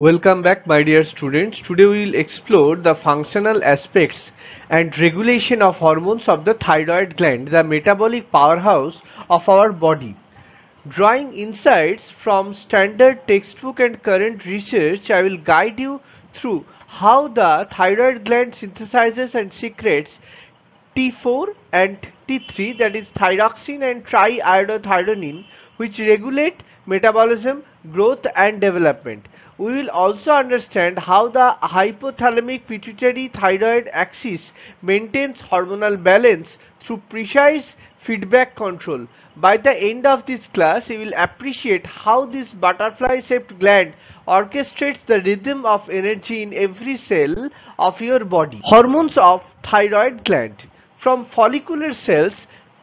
Welcome back, my dear students. Today we will explore the functional aspects and regulation of hormones of the thyroid gland, the metabolic powerhouse of our body. Drawing insights from standard textbook and current research, I will guide you through how the thyroid gland synthesizes and secretes T4 and T3, that is thyroxine and triiodothyronine, which regulate metabolism, growth and development. We will also understand how the hypothalamic pituitary thyroid axis maintains hormonal balance through precise feedback control. By the end of this class, you will appreciate how this butterfly-shaped gland orchestrates the rhythm of energy in every cell of your body. Hormones of thyroid gland. From follicular cells,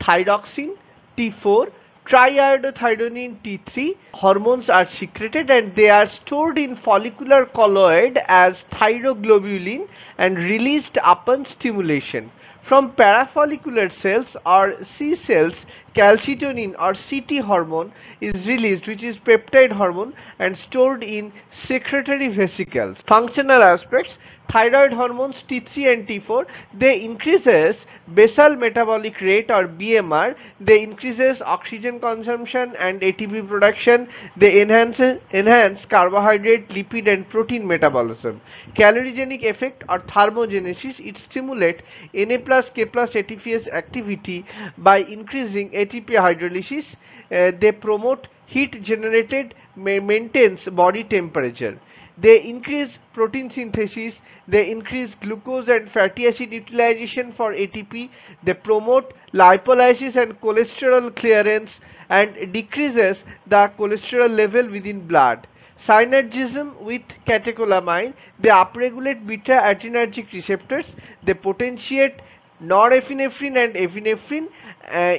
thyroxine, T4, triiodothyronine T3 hormones are secreted and they are stored in follicular colloid as thyroglobulin and released upon stimulation. From parafollicular cells or C cells, calcitonin or CT hormone is released, which is peptide hormone, and stored in secretory vesicles. Functional aspects: thyroid hormones T3 and T4, they increases basal metabolic rate or BMR, they increases oxygen consumption and ATP production, they enhance carbohydrate, lipid and protein metabolism. Calorigenic effect or thermogenesis, it stimulates Na plus K plus ATPase activity by increasing ATP hydrolysis. They promote heat generated, maintains body temperature. They increase protein synthesis, they increase glucose and fatty acid utilization for ATP, they promote lipolysis and cholesterol clearance and decreases the cholesterol level within blood. Synergism with catecholamine, they upregulate beta adrenergic receptors, they potentiate norepinephrine and epinephrine,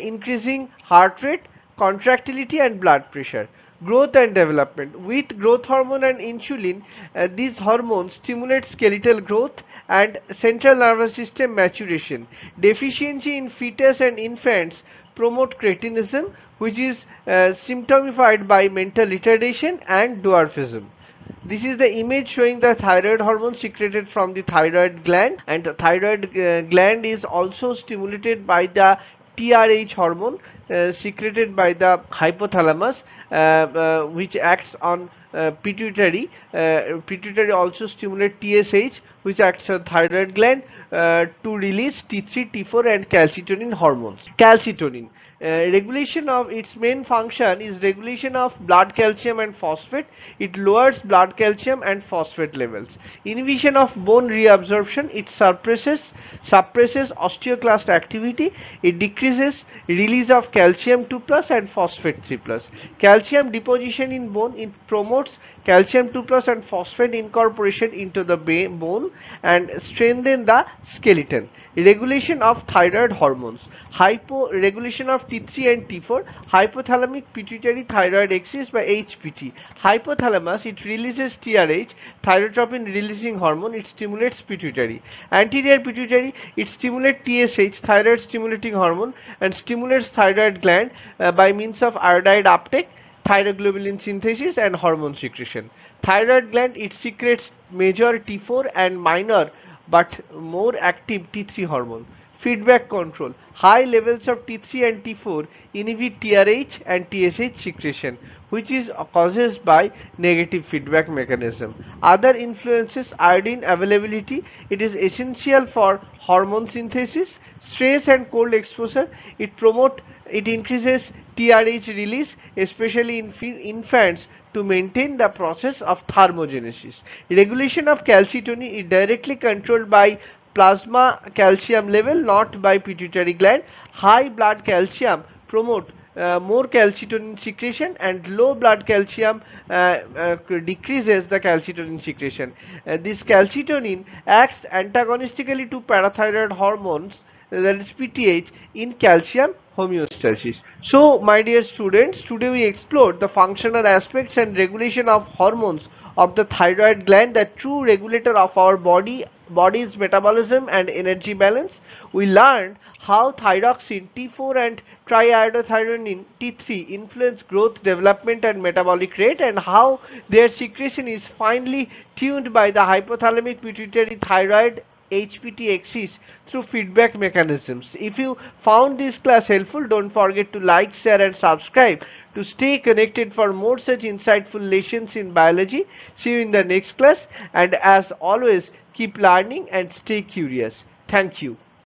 increasing heart rate, contractility and blood pressure. Growth and development. With growth hormone and insulin, these hormones stimulate skeletal growth and central nervous system maturation. Deficiency in fetus and infants promote cretinism, which is symptomified by mental retardation and dwarfism. This is the image showing the thyroid hormone secreted from the thyroid gland, and the thyroid gland is also stimulated by the TRH hormone secreted by the hypothalamus, which acts on pituitary. Pituitary also stimulates TSH, which acts on thyroid gland to release T3, T4 and calcitonin hormones. Calcitonin. Regulation of its main function is regulation of blood calcium and phosphate. It lowers blood calcium and phosphate levels. Inhibition of bone reabsorption. It suppresses osteoclast activity. It decreases release of calcium 2 plus and phosphate 3 plus. Calcium deposition in bone. It promotes calcium 2 plus and phosphate incorporation into the bone and strengthen the skeleton. Regulation of thyroid hormones. Regulation of T3 and T4. Hypothalamic pituitary thyroid axis by HPT. Hypothalamus, it releases TRH, thyrotropin releasing hormone. It stimulates pituitary. Anterior pituitary, it stimulates TSH, thyroid stimulating hormone, and stimulates thyroid gland by means of iodide uptake, thyroglobulin synthesis and hormone secretion. Thyroid gland, it secretes major T4 and minor but more active T3 hormone. Feedback control. High levels of T3 and T4 inhibit TRH and TSH secretion, which is caused by negative feedback mechanism. Other influences: iodine availability. It is essential for hormone synthesis. Stress and cold exposure. It increases TRH release, especially in infants, to maintain the process of thermogenesis. Regulation of calcitonin is directly controlled by plasma calcium level, not by pituitary gland. High blood calcium promote more calcitonin secretion, and low blood calcium decreases the calcitonin secretion. This calcitonin acts antagonistically to parathyroid hormones, that is PTH, in calcium homeostasis. So, my dear students, today we explored the functional aspects and regulation of hormones of the thyroid gland, the true regulator of our body body's metabolism and energy balance. We learned how thyroxine T4 and triiodothyronine T3 influence growth, development, and metabolic rate, and how their secretion is finely tuned by the hypothalamic pituitary thyroid HPT axis through feedback mechanisms. If you found this class helpful, don't forget to like, share, and subscribe to stay connected for more such insightful lessons in biology. See you in the next class, and as always, keep learning and stay curious. Thank you.